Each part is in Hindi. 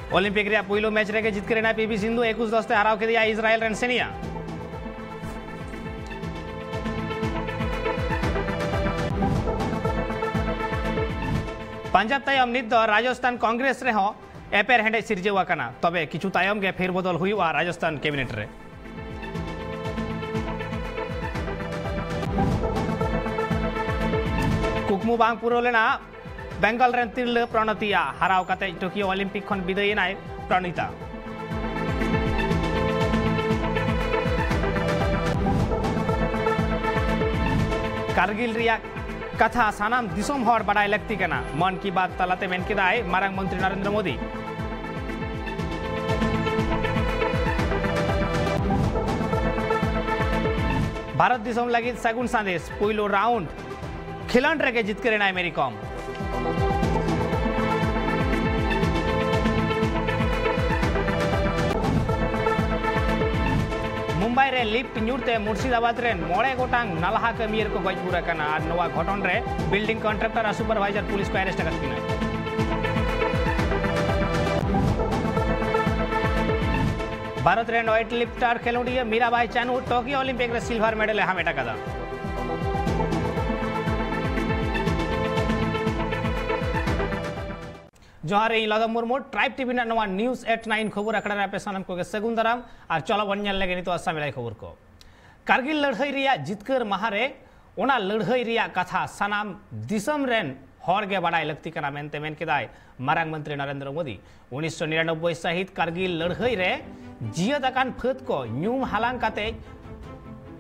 ओलंपिक रे पुइलो मैच रे जितकरेना पीवी सिंधु 21-10 हराव के दिया इजराइल रेन सेनिया। पंजाब तायम नित राजस्थान कांग्रेस रे हो एपेर हेंडे सिरजेवा कना तबे किछु तायम गे फेर बदल हुआ राजस्थान कैबिनेट रे। कुकमु बांग पुरो लेना बेंगल रेन तिरले प्रणतिया हराव काते टोकियो ओलंपिक खन विदाय नाय प्रणीता। कारगिल रिया कथा सानाम दिसोम हर बड़ाई लगती कना मन की बात तलाते मेन किदाय मारांग मंत्री नरेंद्र मोदी। भारत दिसोम लगी सगुन संदेश पुइलो राउंड खिलांड रे जितकरेना मेरी कॉम। मुंबई रे लिफ्ट न्यूरते मुर्शिदाबाद रे 9 गोटांग नालहा कमियर को गज पूरा कना और नवा घटन रे बिल्डिंग कॉन्ट्रैक्टर और सुपरवाइजर पुलिस को अरेस्ट करती है। भारत रे वेट लिफ्टर खेलोड़ी मीराबाई चानू टोकियो ओलंपिक रे सिल्वर मेडल हामेटा कदा। जोहार लदम मुर्मू ट्राइब टीवी नवा न्यूज 89 खबर अखड़ा पे सनम को सगुन दाराम और चलो बन लगे नितो अस्सा मिलाई खबर को। कारगिल लड़ाई रिया जितकर महारे ओना लड़ाई रिया कथा सनाम दिसम रेन हर गे बड़ाई लगती कना मेनते मेन केदाय मारांग मंत्री नरेंद्र मोदी 1999 सहित कारगिल लड़ाई रे जियत अकान फत को न्यूम हालांग काते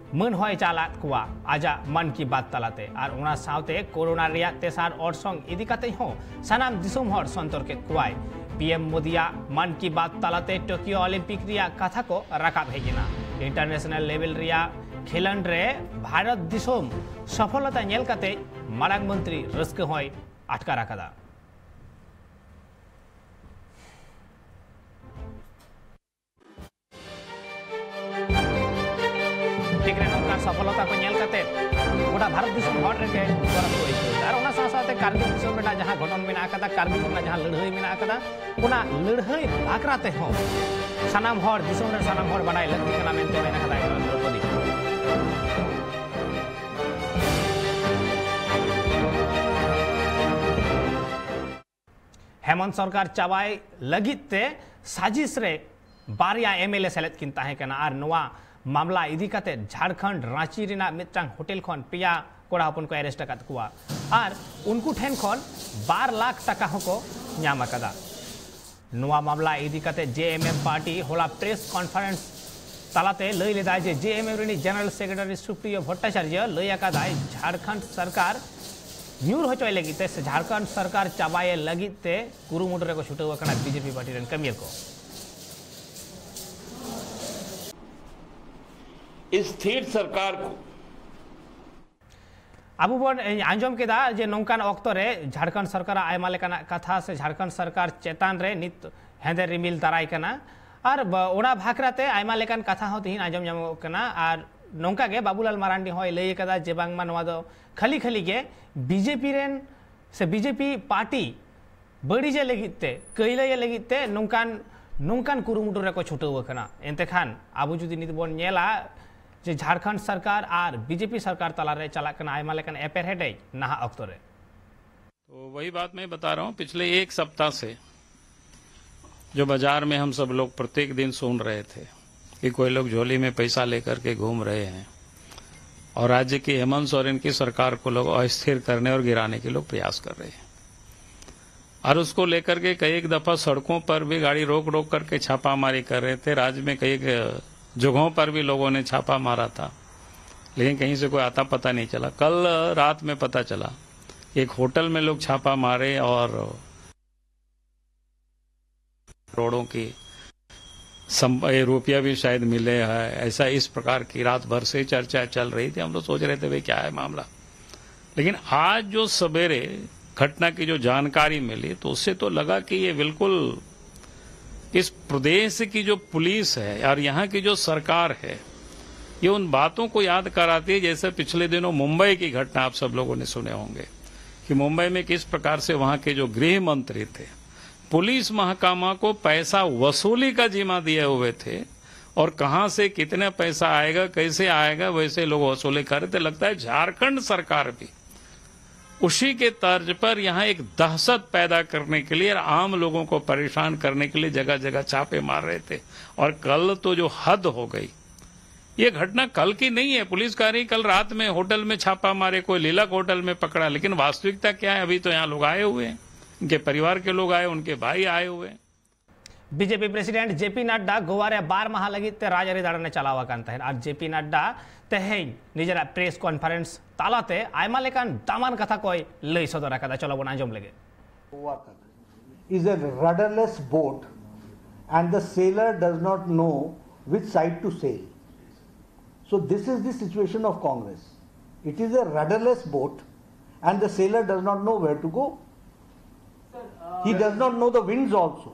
मन होय चालात कुआ आजा मन की बात तलाते और उना सावते कोरोना रिया तेसार ऑर्सोंग इदी काते हो सनाम दिसुम हर संतर के कुआय पीएम मोदिया मन की बात तलाते टोकियो ओलंपिक रिया कथा को रकाब हेगिना इंटरनेशनल लेवल रिया खेलन रे भारत दिसुम सफलता नेल काते मारांग मंत्री रस्क होय अटका राखदा। सफलता को नेल काते गोटा भारत दिसम हर रे गरम को इछो और ओना साथे कारगिल दिसम में जहां घटन मेना कदा कारगिल में जहां लड़ाई मेना कदा ओना लड़ाई आकराते हो सनाम हर दिसम रे सनाम हर बनाई लगती कना मेनते मेना कदा द्रौपदी। हेमंत सरकार चाबाई लगिते साजिश रे बारिया एमएलए सेलेद किन ताहे कना और नवा मामला इदी काते झारखंड रांची रिना मिटांग होटल खन पिया कोड़ा हपन को अरेस्ट कात कुआ और उनको ठेन खन 12 लाख टका को न्याम कदा। नवा मामला इदी काते जेएमएम पार्टी होला प्रेस कॉन्फ्रेंस तलाते लई लेदा जे JMM Rini general secretary Supriyo Bhattacharya लई आकादाय झारखंड सरकार न्यूर होचोय लगिते से झारखंड सरकार चाबाए लगिते कुरुमुटरे को छुटो कना बीजेपी पार्टी रन कमियर को स्थिर सरकार को आबू बन आंजम केदा जे नौकान ऑक्तो रे झारखंड सरकार आयमा लेकाना कथा से झारखंड सरकार चेतान रे नित हेंदे रिमिल दाराय कना और ओना भाखराते आयमा लेकान कथा हो तिहिन आंजम जामो कना और नौका गे बाबूलाल मारांडी होय लई कदा जे बांगमा नवा दो खाली खाली गे बीजेपी रेन से बीजेपी पार्टी बड़ी जे लगिते कइले लगिते नौकान नौकान कुरुमुटु रे को छुटो कना एनते खान आबू जुदी नित बन नेला जे झारखंड सरकार और बीजेपी सरकार तलारे चला कना आयमा लेकन एपेर हेडे नहा अक्तोरे। तो वही बात मैं बता रहा हूं पिछले एक सप्ताह से जो बाजार में हम सब लोग प्रत्येक दिन सुन रहे थे कि कोई लोग झोली में पैसा लेकर के घूम रहे हैं और राज्य की हेमंत सोरेन की सरकार को लोग अस्थिर करने और गिराने के लोग प्रयास कर रहे हैं और उसको लेकर के कई एक दफा सड़कों पर भी गाड़ी रोक रोक करके छापामारी कर रहे थे। राज्य में कई जगहों पर भी लोगों ने छापा मारा था लेकिन कहीं से कोई आता पता नहीं चला। कल रात में पता चला एक होटल में लोग छापा मारे और करोड़ों की रुपया भी शायद मिले हैं। ऐसा इस प्रकार की रात भर से चर्चा चल रही थी। हम लोग सोच रहे थे भाई क्या है मामला, लेकिन आज जो सवेरे घटना की जो जानकारी मिली तो उससे तो लगा कि ये बिल्कुल इस प्रदेश की जो पुलिस है और यहाँ की जो सरकार है ये उन बातों को याद कराती है जैसे पिछले दिनों मुंबई की घटना आप सब लोगों ने सुने होंगे कि मुंबई में किस प्रकार से वहां के जो गृह मंत्री थे पुलिस महकमा को पैसा वसूली का जिम्मा दिए हुए थे और कहां से कितना पैसा आएगा, कैसे आएगा, वैसे लोग वसूली कर रहे थे। लगता है झारखंड सरकार भी उसी के तर्ज पर यहां एक दहशत पैदा करने के लिए, आम लोगों को परेशान करने के लिए जगह जगह छापे मार रहे थे। और कल तो जो हद हो गई, ये घटना कल की नहीं है। पुलिस कह रही कल रात में होटल में छापा मारे, कोई लीलक होटल में पकड़ा, लेकिन वास्तविकता क्या है? अभी तो यहाँ लोग आए हुए हैं, उनके परिवार के लोग आए, उनके भाई आए हुए हैं। BJP president JP Nadda Goware 12 माह लगित राजारी दाड़ाने चलावा कान तहेन और जेपी नड्डा तेहेन निजरा प्रेस कॉन्फ्रेंस तालाते आयमा लेकान दामान कथा कोई लई सदर आकादा। चलो बन आंजम लगे। is a rudderless boat and the sailor does not know which side to sail. So this is the situation of Congress. It is a rudderless boat and the sailor does not know where to go. He does not know the winds also,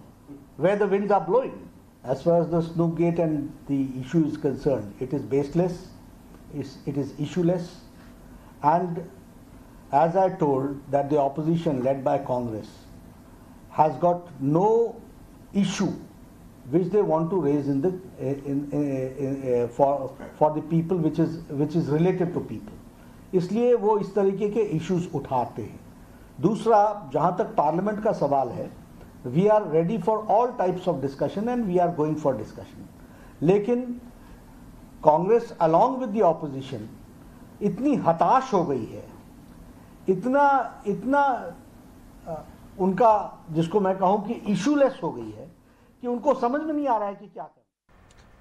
where the winds are blowing. As far as the Snoopgate and the issue is concerned, it is baseless, it is issueless, and as I told that the opposition led by Congress has got no issue which they want to raise in the for the people which is related to people. इसलिए वो इस तरीके के issues उठाते हैं. दूसरा, जहाँ तक पार्लियामेंट का सवाल है, we are ready for all types of discussion and we are going for discussion. लेकिन Congress along with the opposition इतनी हताश हो गई है, इतना उनका जिसको मैं कहूं कि इशूलेस हो गई है कि उनको समझ में नहीं आ रहा है कि क्या करें.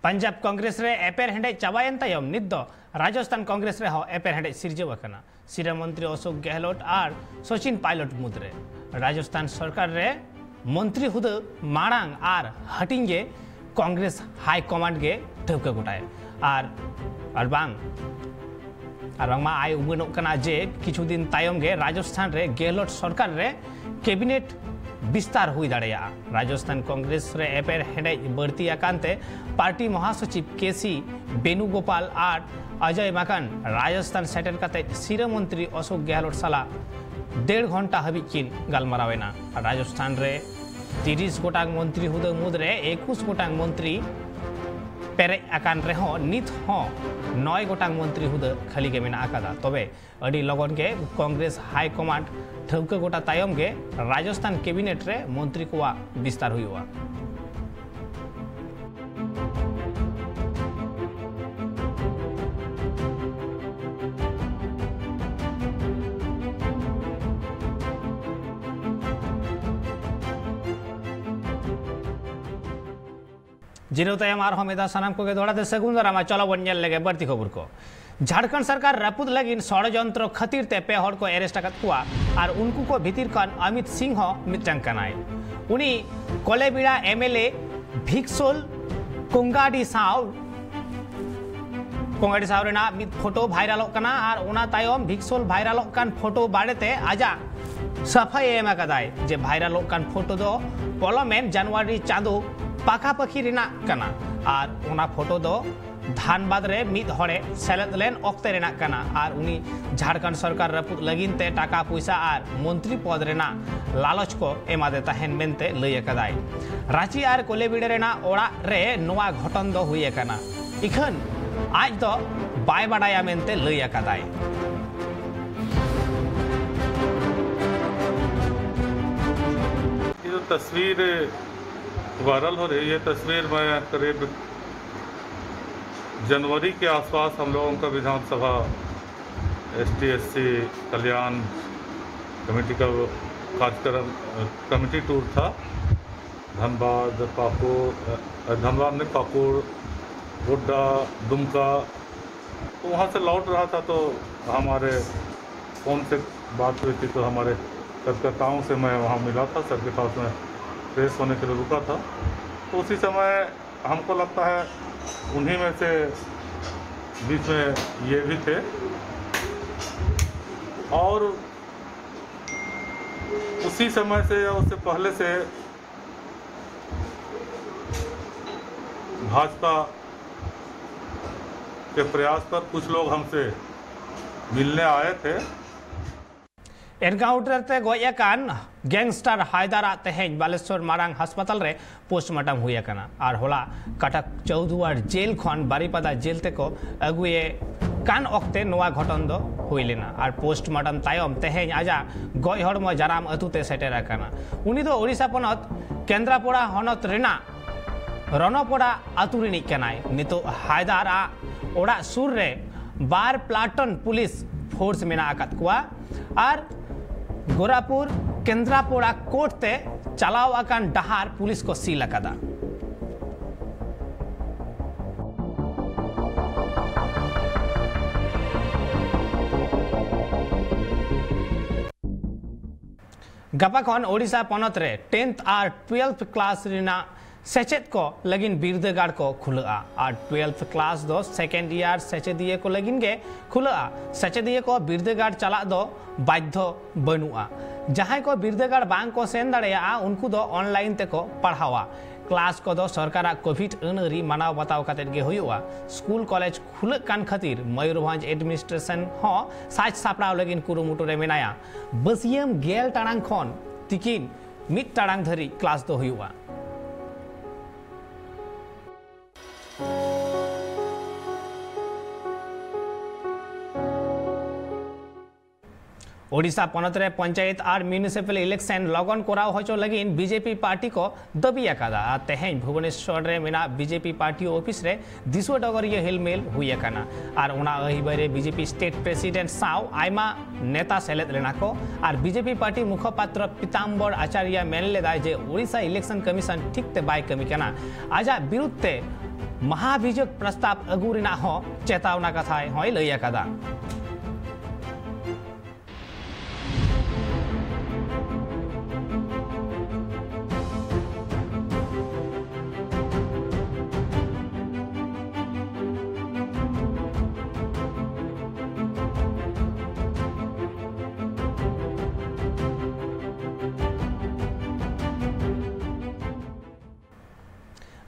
पंजाब कांग्रेस रे एपेर हेंडे चाबायन तायम निद्दो राजस्थान कांग्रेस रे हो एपेर हेंडे सिरजेव कना. सीरा मंत्री अशोक गहलोत और सचिन पायलट मुद्रे राजस्थान सरकार रे मंत्री हुद मांग और हटिंगे कांग्रेस हाई कमांड के ठेवका गोटाय और बांग आय उमनोग कना जे किछु दिन तायम गे राजस्थान रे गहलोत सरकार रे कैबिनेट विस्तार हुई दाड़ेया. राजस्थान कांग्रेस रे एपेर हेडे बढ़ती आकांते पार्टी महासचिव केसी बेनुगोपाल और अजय माकन राजस्थान सेटेल काते सीरा मंत्री अशोक गहलोत साला 1.5 घंटा हाबी किन गालमारावेना. राजस्थान रे 30 गोटांग मंत्री हुद मुद्रे 21 गोटांग मंत्री पेरे आकान रेहो नित हो 9 गोटांग मंत्री हुद खाली के मेना आकादा. तबे अडी लगन के कांग्रेस हाई कमांड ठौका गोटा तायम गे राजस्थान कैबिनेट रे मंत्री को विस्तार हुआ. जिनो तयम आर हमेदा सानाम को दौड़ाते सगुंदरा चलो बन लगे बढ़ती खबर को. झारखंड सरकार रापुद लगिन षड़यंत्र खातिर ते पे हड़ को एरेस्ट कुआ और उनको को भीतर कन अमित सिंह मिटांग कनाय. उनी कोलेबिड़ा एमएलए भिक्सोल कोंगाडी साव रेना मिद फोटो भाइरल कना और उना तायम भिक्सोल भाइरल कान फोटो बाड़ेते आजा सफाई एम कदाय जे भाइरल कान फोटो दो पलमेन जनवरी चांदो पाखापाखी रेना कना और उना फोटो दो धानबाद रे मिद हड़े सेलेद लेन ऑक्ते रेना कना और उनी झारखंड सरकार रपुद लगिन ते टाका पैसा और मंत्री पद रेना लालच को एमादे तहन मेनते लई कदाय. रांची और कोलेबिड़ा रेना ओड़ा रे नोआ घटन दो हुई कना इखन आज दो बाय बाडाया मेनते लई कदाय. ये जो तस्वीर वायरल हो रही है, तस्वीर में करीब जनवरी के आसपास हम लोगों का विधानसभा ST/SC कल्याण कमेटी का कार्यक्रम कमेटी टूर था. धनबाद में पाकुड़, गोड्डा, दुमका, तो वहाँ से लौट रहा था तो हमारे फ़ोन से बात हुई थी. तो हमारे कार्यकर्ताओं से मैं वहाँ मिला था, सर्किट हाउस में प्रेस होने के लिए रुका था. तो उसी समय हमको लगता है उन्हीं में से बीच में ये भी थे और उसी समय से या उससे पहले से भाजपा के प्रयास पर कुछ लोग हमसे मिलने आए थे. एनकाउंटर ते गoj akan गैंगस्टर हायदारा तेहेन बालेश्वर मारांग अस्पताल रे पोस्टमार्टम हुई अकाना और होला कटक चौधुआर जेल खन बारीपादा जेल तेको अगुए कान ऑक्ते नोआ घटन दो हुई लेना और पोस्टमार्टम तायम तेहेन आजा गoj हड़मो जाराम अतुते सेटेर अकाना उनी दो ओडिशा पनत केंद्रापड़ा हनत रेना रनपड़ा आतु रिनिक कनाय नितो हायदारा ओड़ा सुर रे बार प्लाटन पुलिस फोर्स मेना आकात कुआ और गोरापुर केंद्रापड़ा कोर्ट ते चलाव आकान डहार पुलिस को सील अकादा गपा खन ओडिशा पनत रे 10th और 12th क्लास रिना सेचेत को लगिन बिरदगाड़ को खुला और 12th क्लास दो सेकेंड ईयर सेचेदिए को लगिन गे खुला सेचेदिए को बिरदगाड़ चला दो बाध्य बनुआ जहां को बिरदगाड़ बांग को सेन दाड़ेया उनको दो ऑनलाइन ते को पढ़ावा क्लास को दो सरकार कोविड अनरी मानाव बताव काते गे हुआ स्कूल कॉलेज खुल कान खातिर मयूरभंज एडमिनिस्ट्रेशन हो साज सापड़ाव लगिन कुरुमुटु रे मेनाया बसियम गेल टाणांग खन तिकिन मिट टाणांग धरी क्लास दो हुआ ओडिशा पनतरे पंचायत और म्यूनिसिपल इलेक्शन लगन कराव हचो लगिन बीजेपी पार्टी को दबी अकादा तेहेन भुवनेश्वर रे मेना बीजेपी पार्टी ऑफिस रे दिसो डगरिया हिलमेल हुई अकाना और उना अहिबारे बीजेपी स्टेट प्रेसिडेंट साव आयमा नेता सेलेद लेना को और बीजेपी पार्टी मुखपात्र पीताम्बर आचार्य मेन लेदा जे ओडिशा इलेक्शन कमीशन ठीक ते बाय कमी कना आजा विरुद्धते महाभियोग प्रस्ताव अगुरिना हो चेतावना कथा होय लई अकादा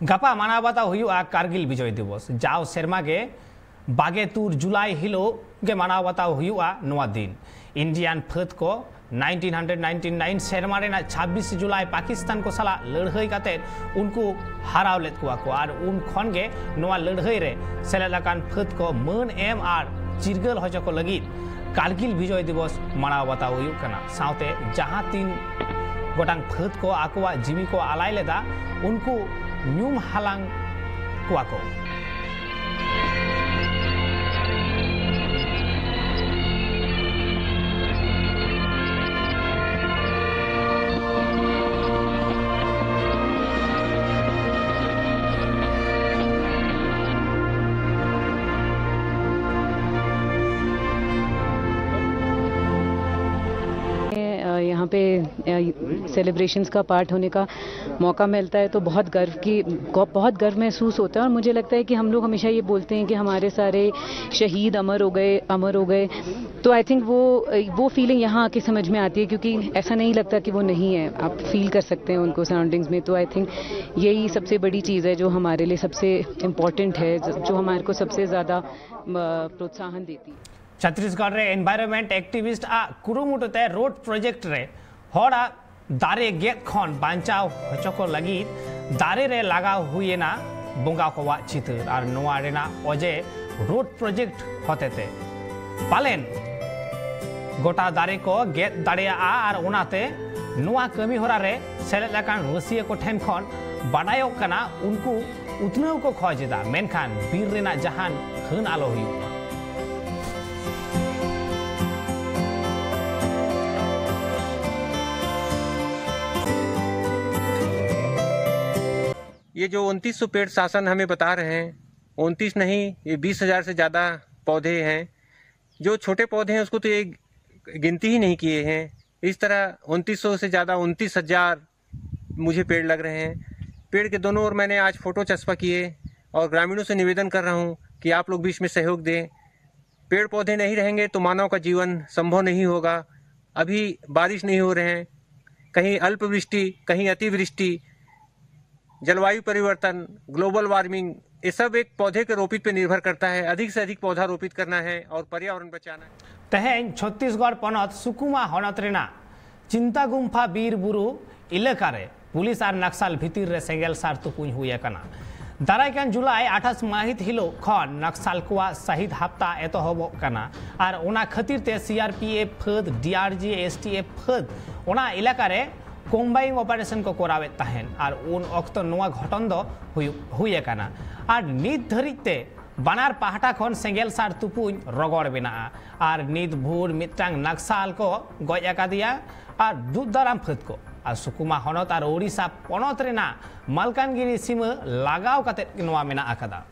गपा मानाबाता हुआ कारगिल विजय दिवस जाओ सेरमा के बागे तुर जुलाई हिलो के मानाबाता हुआ नवा दिन इंडियन फत को 1999 सेरमा रेना 26 जुलाई पाकिस्तान को सला लड़ाई काते उनको हराव लेत को और उन खन गे नवा लड़ाई रे सेलेलाकान फत को मन एम आर चिरगल हजो को लगी कारगिल विजय दिवस मानाबाता हुआ कना साउते जहां 3 गोटांग फत को आकुआ जीवी को आलाय लेदा उनको न्यूम हालांग कुआको यहाँ पे सेलिब्रेशंस का पार्ट होने का मौका मिलता है तो बहुत गर्व महसूस होता है और मुझे लगता है कि हम लोग हमेशा ये बोलते हैं कि हमारे सारे शहीद अमर हो गए तो आई थिंक वो फीलिंग यहाँ आके समझ में आती है क्योंकि ऐसा नहीं लगता कि वो नहीं है, आप फील कर सकते हैं उनको सराउंडिंग्स में। तो आई थिंक यही सबसे बड़ी चीज़ है जो हमारे लिए सबसे इम्पोर्टेंट है, जो हमारे को सबसे ज़्यादा प्रोत्साहन देती है। छत्तीसगढ़ रे एनवायरमेंट एक्टिविस्ट आ कुरुमुटुते रोड प्रोजेक्ट रे हड़ा दारे गेद खन बांचाव हचको लगी दारे रे लगा हुए ना बोंगा कोवा चितर और नोआ रेना ओजे रोड प्रोजेक्ट होतेते पालेन गोटा दारे को गेद दाड़े और उनाते नोआ कमी होरा रे सेलेद लकान रसिया को ठेन खन बाडायो कना उनको उतनाव को खोजेदा मेनखान बीर रेना जहान हन आलो हुई। ये जो 2900 पेड़ शासन हमें बता रहे हैं, 29 नहीं ये 20,000 से ज़्यादा पौधे हैं। जो छोटे पौधे हैं उसको तो ये गिनती ही नहीं किए हैं। इस तरह 2900 से ज़्यादा 29,000 मुझे पेड़ लग रहे हैं। पेड़ के दोनों ओर मैंने आज फ़ोटो चस्पा किए और ग्रामीणों से निवेदन कर रहा हूँ कि आप लोग भी इसमें सहयोग दें। पेड़ पौधे नहीं रहेंगे तो मानव का जीवन संभव नहीं होगा। अभी बारिश नहीं हो रहे हैं, कहीं अल्पवृष्टि कहीं अतिवृष्टि, जलवायु परिवर्तन, ग्लोबल वार्मिंग, ये सब एक पौधे के रोपित पे निर्भर करता है। अधिक से अधिक पौधा रोपित करना है और पर्यावरण बचाना है। तेहें छत्तीसगढ़ पनत सुकुमा हनत रेना चिंता गुम्फा बीर बुरु इलाकारे पुलिस और नक्सल भितर रे सेंगेल सार तुपुन हुए कना दारायकान जुलाई 28 माहित हिलो खन नक्सल कोआ शहीद हफ्ता एतहब कना और ओना खातिर ते सीआरपीएफ फद डीआरजी एसटीएफ फद ओना इलाकारे कम्बाइंग ऑपरेशन को करावे तहन और उन अक्त नोआ घटन दो हुए कना और नित धरिते बानार पाहटा खन सेंगेल सार तुपुन रगड़ बेना और नित भोर मिटांग नक्सल को गज अकादिया और दुदाराम फद को और सुकुमा हनत और ओडिशा पनत रेना मालकानगिरी सीमा लगाव काते नोआ मेना आकादा।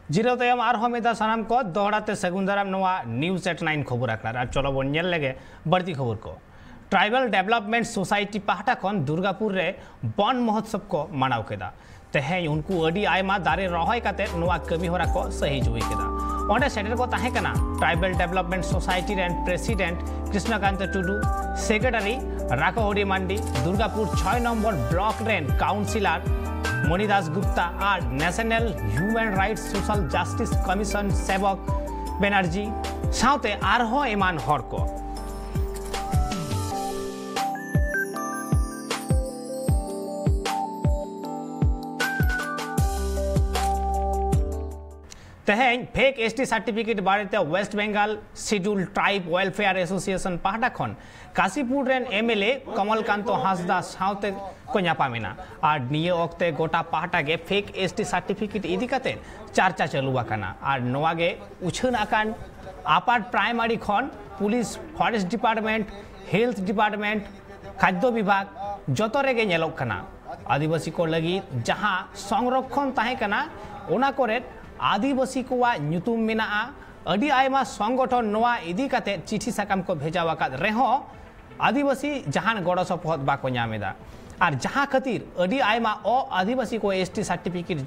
जिरो तयम आरहमेदा सानाम को दोहराते सगुंदराम नोआ न्यूज़ एट 9 खबर आकड़ा चलो बन नेल लगे बढ़ती खबर को ट्राइबल डेवलपमेंट सोसाइटी पाहटा खन दुर्गापुर रे वन महोत्सव को मनाव केदा तेहें उनको अडी आयमा दारे रहोय काते नोआ कमी होरा को सही जुई केदा ओंडे सेटर को ताहे कना ट्राइबल डेवलपमेंट सोसाइटी रेन president Krishnakant Tudu secretary Rakohari Mandi Durgapur 6 number block रेन काउंसिलर मणिदास गुप्ता और national human rights social justice commission Sevak Banerjee साउते आरहो एमान हर को तेहें फेक एसटी सर्टिफिकेट बारे West Bengal schedule tribe welfare association पाहटा खन काशीपुर रेन एमएलए कमलकांत हांसदा साउते को नापामेना और निये ओक्ते गोटा पाहटा गे फेक एसटी सर्टिफिकेट इदी काते चर्चा चलुआ कना और नोआ गे उछन आकान अपार प्राइमरी खन police forest department health department खाद्य विभाग जतो रेगे नेलोक कना आदिवासी को लगी जहां संरक्षण ताहे कना ओना कोरे आदिवासी को नुतुम मेना अडी आयमा संगठन नोआ इदी काते चिठी साकाम को भेजावा का रेहो आदिवासी जहान गड़ो सपोहत बाको नामेदा और जहां खातिर अडी आयमा ओ आदिवासी को एसटी सर्टिफिकेट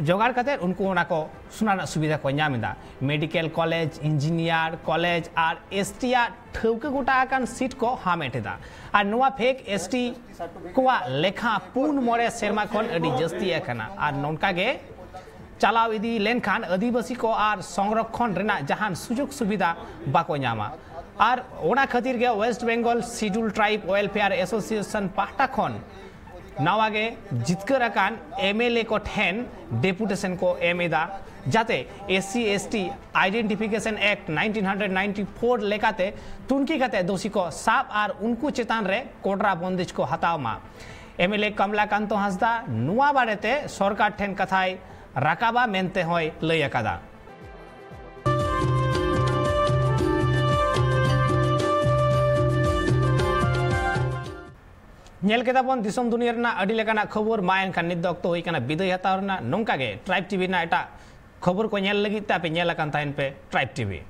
जोगाड़ काते उनको ओना को सुनाना सुविधा को नामेदा मेडिकल कॉलेज इंजीनियर कॉलेज और एसटीया ठौके गोटा आकान सीट को हामेटेदा और नोआ फेक एसटी को लेखा पूर्ण मोरे सेरमा खन अडी जस्ती एखना और नोनका गे चलाव इदी लेनखान आदिवासी को और संरक्षण रेना जहान सुजोग सुविधा बाको नामा और ओना खातिर गे West Bengal schedule tribe welfare association पाहटा खन नवागे जितकर आकान एमएलए को ठेन डेपुटेशन को एमेदा जाते एससी एसटी आइडेंटिफिकेशन एक्ट 1994 लेकाते तुनकी काते दोषी को साफ और उनको चेतान रे कोडरा बंदेज को हताव मा एमएलए कमलाकांत हांसदा नुआ बारेते सरकार ठेन कथाय राकाबा मेनते होय लय अकादा नेल केदाबन दिसम दुनिया रेना अडी लेकाना खबर मायन खान निद अक्तो होई काना बिदाय हतावना नोंका गे ट्राइब टीवी ना एटा खबर को नेल लगी तापे नेल अकान ताइन पे ट्राइब टीवी।